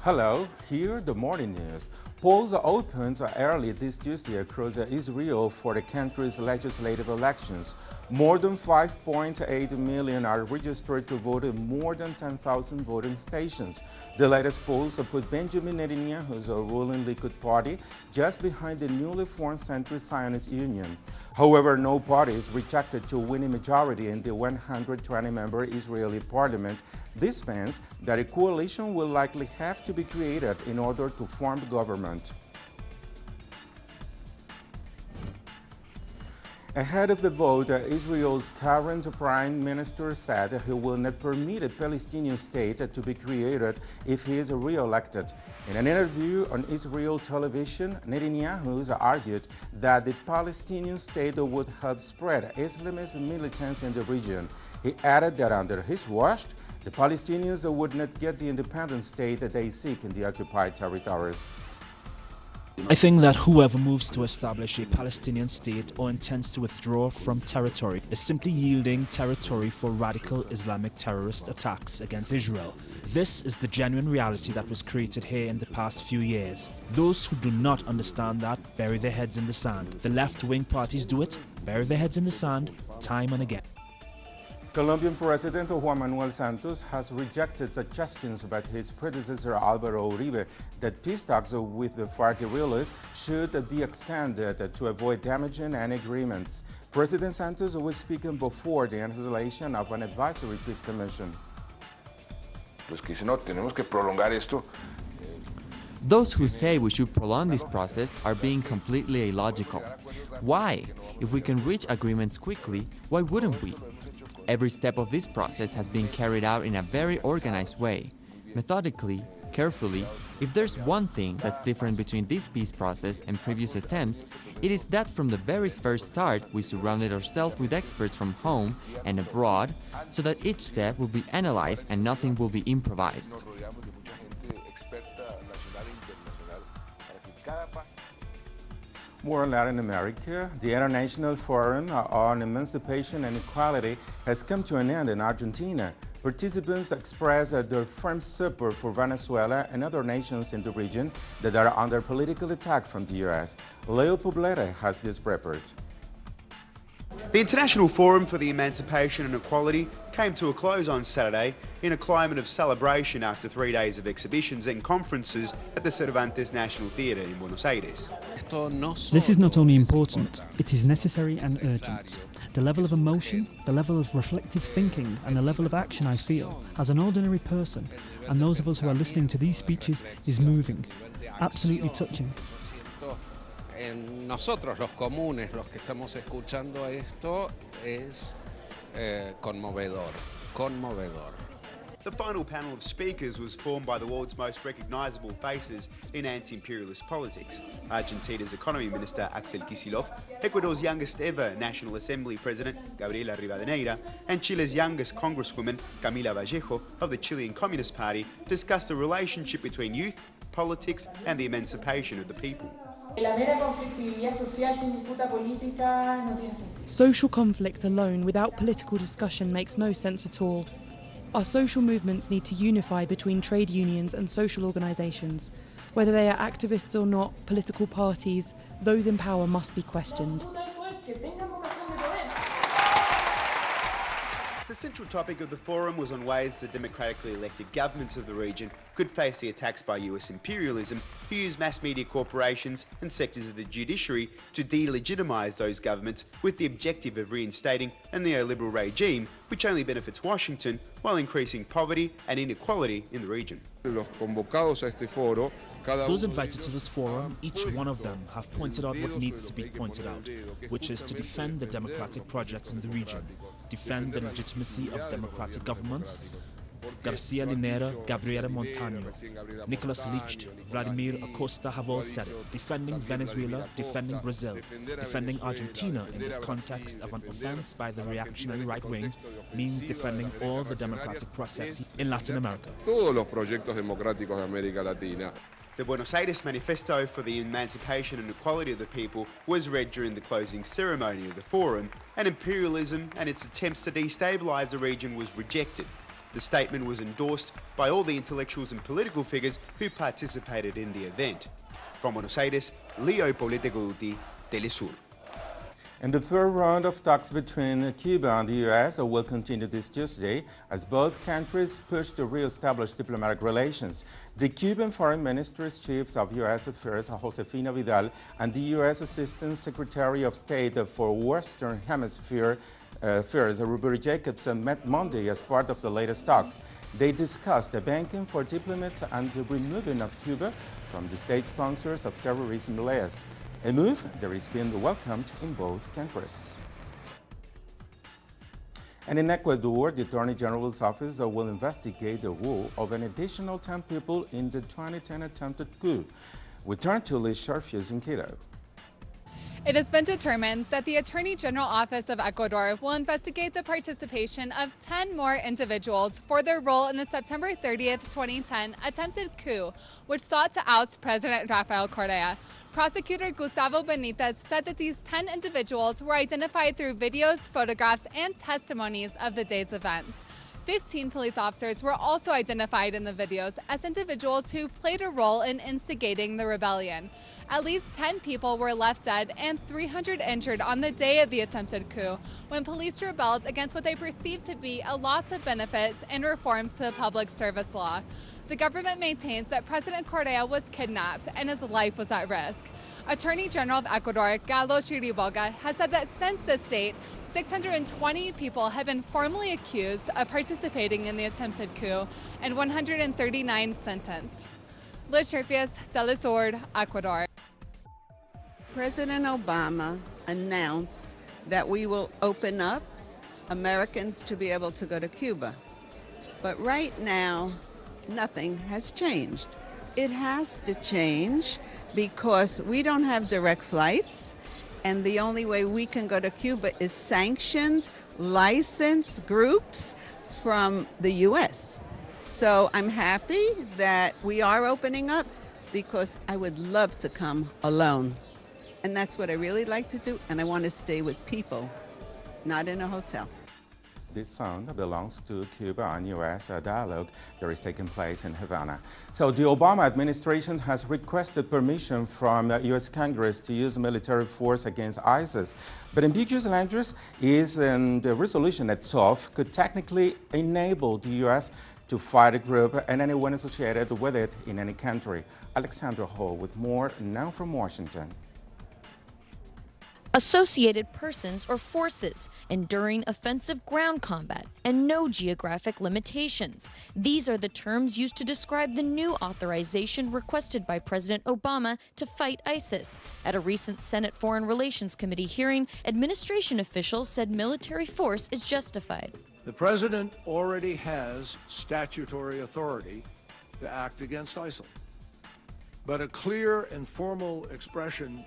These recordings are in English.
Hello, here the morning news. Polls opened early this Tuesday across Israel for the country's legislative elections. More than 5.8 million are registered to vote in more than 10,000 voting stations. The latest polls put Benjamin Netanyahu's ruling Likud party just behind the newly formed Centrist Zionist Union. However, no party is rejected to win a majority in the 120-member Israeli parliament. This means that a coalition will likely have to be created in order to form government. Ahead of the vote, Israel's current prime minister said he will not permit a Palestinian state to be created if he is re-elected. In an interview on Israel television, Netanyahu argued that the Palestinian state would help spread Islamist militants in the region. He added that under his watch, the Palestinians would not get the independent state that they seek in the occupied territories. I think that whoever moves to establish a Palestinian state or intends to withdraw from territory is simply yielding territory for radical Islamic terrorist attacks against Israel. This is the genuine reality that was created here in the past few years. Those who do not understand that bury their heads in the sand. The left-wing parties do it, bury their heads in the sand, time and again. Colombian President Juan Manuel Santos has rejected suggestions by his predecessor Álvaro Uribe that peace talks with the FARC guerrillas should be extended to avoid damaging any agreements. President Santos was speaking before the installation of an advisory peace commission. Those who say we should prolong this process are being completely illogical. Why? If we can reach agreements quickly, why wouldn't we? Every step of this process has been carried out in a very organized way, methodically, carefully. If there's one thing that's different between this peace process and previous attempts, it is that from the very first start we surrounded ourselves with experts from home and abroad so that each step will be analyzed and nothing will be improvised. More in Latin America, the International Forum on Emancipation and Equality has come to an end in Argentina. Participants expressed their firm support for Venezuela and other nations in the region that are under political attack from the U.S. Leo Poblete has this report. The International Forum for the Emancipation and Equality came to a close on Saturday in a climate of celebration after 3 days of exhibitions and conferences at the Cervantes National Theatre in Buenos Aires. This is not only important, it is necessary and urgent. The level of emotion, the level of reflective thinking and the level of action I feel as an ordinary person and those of us who are listening to these speeches is moving, absolutely touching. En nosotros los comunes, los que estamos escuchando esto, es conmovedor. The final panel of speakers was formed by the world's most recognisable faces in anti-imperialist politics. Argentina's Economy Minister Axel Kicillof, Ecuador's youngest ever National Assembly President Gabriela Rivadeneira, and Chile's youngest Congresswoman Camila Vallejo of the Chilean Communist Party discussed the relationship between youth, politics and the emancipation of the people. Social conflict alone without political discussion makes no sense at all. Our social movements need to unify between trade unions and social organisations. Whether they are activists or not, political parties, those in power must be questioned. The central topic of the forum was on ways that democratically elected governments of the region could face the attacks by US imperialism, who use mass media corporations and sectors of the judiciary to delegitimise those governments with the objective of reinstating a neoliberal regime which only benefits Washington while increasing poverty and inequality in the region. Those invited to this forum, each one of them have pointed out what needs to be pointed out, which is to defend the democratic projects in the region, defend the legitimacy of democratic governments. Garcia Linera, Gabriela Montano, Nicolas Licht, Vladimir Acosta have all said it. Defending Venezuela, defending Brazil, defending Argentina in this context of an offense by the reactionary right wing means defending all the democratic processes in Latin America. Todos los proyectos democráticos de América Latina. The Buenos Aires Manifesto for the Emancipation and Equality of the People was read during the closing ceremony of the forum, and imperialism and its attempts to destabilise the region was rejected. The statement was endorsed by all the intellectuals and political figures who participated in the event. From Buenos Aires, Leo Politeguti, teleSUR. And the third round of talks between Cuba and the U.S. will continue this Tuesday as both countries push to re-establish diplomatic relations. The Cuban Foreign Ministry's chiefs of U.S. Affairs, Josefina Vidal, and the U.S. Assistant Secretary of State for Western Hemisphere Affairs, Ruby Jacobson, met Monday as part of the latest talks. They discussed the banking for diplomats and the removing of Cuba from the state sponsors of terrorism list. A move that has been welcomed in both countries. And in Ecuador, the Attorney General's office will investigate the role of an additional 10 people in the 2010 attempted coup. We turn to Liz Sharfius in Quito. It has been determined that the Attorney General Office of Ecuador will investigate the participation of 10 more individuals for their role in the September 30th, 2010 attempted coup, which sought to oust President Rafael Correa. Prosecutor Gustavo Benitez said that these 10 individuals were identified through videos, photographs, and testimonies of the day's events. 15 police officers were also identified in the videos as individuals who played a role in instigating the rebellion. At least 10 people were left dead and 300 injured on the day of the attempted coup, when police rebelled against what they perceived to be a loss of benefits and reforms to the public service law. The government maintains that President Correa was kidnapped and his life was at risk. Attorney General of Ecuador, Galo Chiriboga, has said that since this date, 620 people have been formally accused of participating in the attempted coup and 139 sentenced. Liz Sharfius, teleSUR, Ecuador. President Obama announced that we will open up Americans to be able to go to Cuba. But right now, nothing has changed. It has to change because we don't have direct flights, and the only way we can go to Cuba is sanctioned, licensed groups from the U.S. So I'm happy that we are opening up because I would love to come alone. And that's what I really like to do, and I want to stay with people, not in a hotel. This sound belongs to Cuba and U.S. dialogue that is taking place in Havana. So the Obama administration has requested permission from U.S. Congress to use military force against ISIS. But ambiguous language is in the resolution itself could technically enable the U.S. to fight a group and anyone associated with it in any country. Alexandra Hall with more now from Washington. Associated persons or forces, enduring offensive ground combat, and no geographic limitations. These are the terms used to describe the new authorization requested by President Obama to fight ISIS. At a recent Senate Foreign Relations Committee hearing, administration officials said military force is justified. The president already has statutory authority to act against ISIL. But a clear and formal expression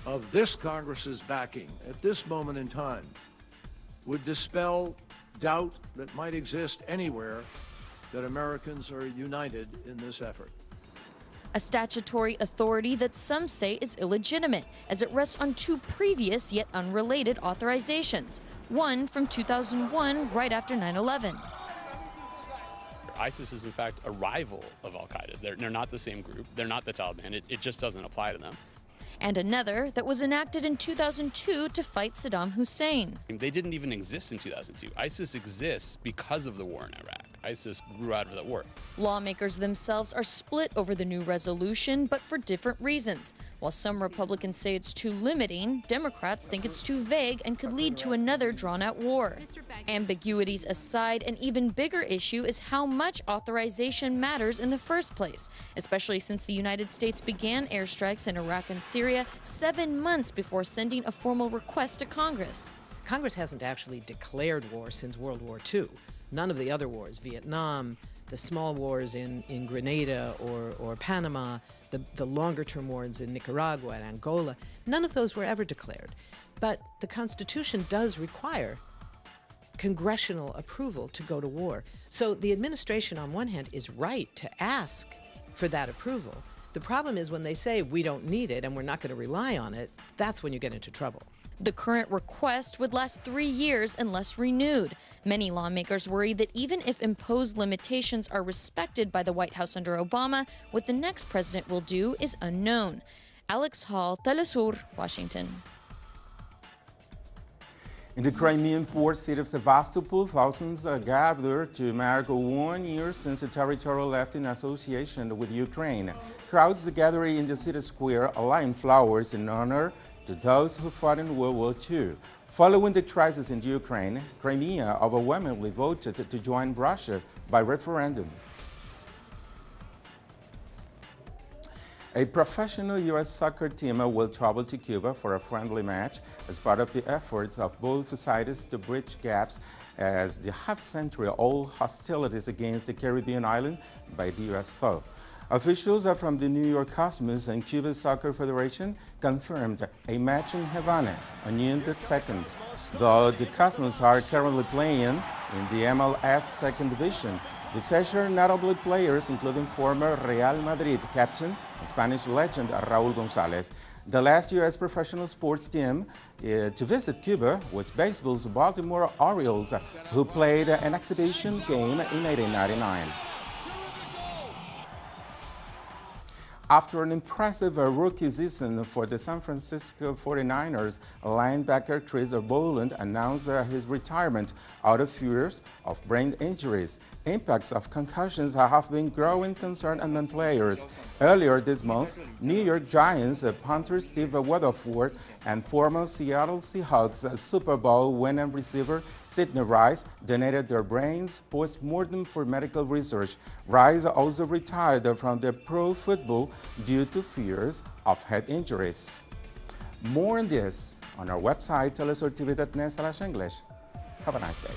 of this Congress's backing at this moment in time would dispel doubt that might exist anywhere that Americans are united in this effort. A statutory authority that some say is illegitimate, as it rests on two previous yet unrelated authorizations, one from 2001 right after 9/11. ISIS is in fact a rival of Al-Qaeda's. They're not the same group, they're not the Taliban, it just doesn't apply to them. And another that was enacted in 2002 to fight Saddam Hussein. They didn't even exist in 2002. ISIS exists because of the war in Iraq. ISIS grew out of that war. Lawmakers themselves are split over the new resolution, but for different reasons. While some Republicans say it's too limiting, Democrats think it's too vague and could lead to another drawn-out war. Ambiguities aside, an even bigger issue is how much authorization matters in the first place, especially since the United States began airstrikes in Iraq and Syria 7 months before sending a formal request to Congress. Congress hasn't actually declared war since World War II. None of the other wars, Vietnam, the small wars in Grenada or Panama, the longer-term wars in Nicaragua and Angola, none of those were ever declared. But the Constitution does require congressional approval to go to war. So the administration, on one hand, is right to ask for that approval, The problem is when they say we don't need it and we're not going to rely on it, that's when you get into trouble. The current request would last 3 years unless renewed. Many lawmakers worry that even if imposed limitations are respected by the White House under Obama, what the next president will do is unknown. Alex Hall, teleSUR, Washington. In the Crimean port city of Sevastopol, thousands gathered to mark 1 year since the territory left in association with Ukraine. Crowds gathered in the city square, laying flowers in honor to those who fought in World War II. Following the crisis in Ukraine, Crimea overwhelmingly voted to join Russia by referendum. A professional U.S. soccer team will travel to Cuba for a friendly match as part of the efforts of both sides to bridge gaps as the half-century-old hostilities against the Caribbean island by the U.S. thaw. Officials from the New York Cosmos and Cuba Soccer Federation confirmed a match in Havana on June 2nd, though the Cosmos are currently playing in the MLS Second Division. The feature notable players including former Real Madrid captain and Spanish legend Raúl González. The last U.S. professional sports team to visit Cuba was baseball's Baltimore Orioles, who played an exhibition game in 1899. After an impressive rookie season for the San Francisco 49ers, linebacker Chris Boland announced his retirement out of fears of brain injuries. Impacts of concussions have been growing concern among players. Earlier this month, New York Giants punter Steve Weatherford and former Seattle Seahawks Super Bowl winning receiver Sidney Rice donated their brains post-mortem for medical research. Rice also retired from the pro football due to fears of head injuries. More on this on our website, telesurtv.net/English. Have a nice day.